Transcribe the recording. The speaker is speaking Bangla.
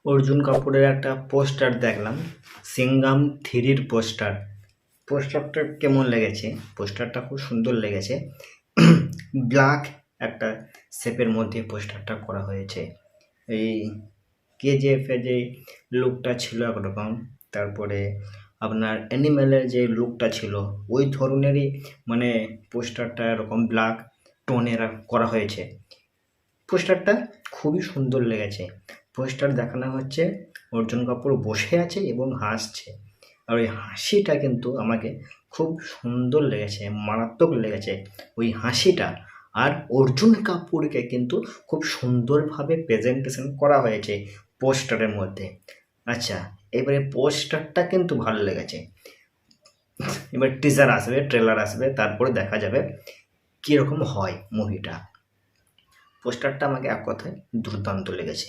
অর্জুন কাপুরের একটা পোস্টার দেখলাম, সিঙ্গাম 3-র পোস্টার। পোস্টারটা কেমন লেগেছে? পোস্টারটা খুব সুন্দর লেগেছে। ব্ল্যাক একটা শেপের মধ্যে পোস্টারটা করা হয়েছে। এই কেজিএফের যে লুকটা ছিল একরকম, তারপরে আপনার অ্যানিমেলের যে লুকটা ছিল ওই ধরনেরই মানে পোস্টারটা এরকম ব্ল্যাক টোনের করা হয়েছে। পোস্টারটা খুবই সুন্দর লেগেছে। পোস্টার দেখানো হচ্ছে অর্জুন কাপুর বসে আছে এবং হাসছে, আর ওই হাসিটা কিন্তু আমাকে খুব সুন্দর লেগেছে, মারাত্মক লেগেছে ওই হাসিটা। আর অর্জুন কাপুরকে কিন্তু খুব সুন্দরভাবে প্রেজেন্টেশন করা হয়েছে পোস্টারের মধ্যে। আচ্ছা, এবারে পোস্টারটা কিন্তু ভালো লেগেছে। এবার টিজার আসবে, ট্রেলার আসবে, তারপরে দেখা যাবে কীরকম হয় মুভিটা। পোস্টারটা আমাকে এক কথায় দুর্দান্ত লেগেছে।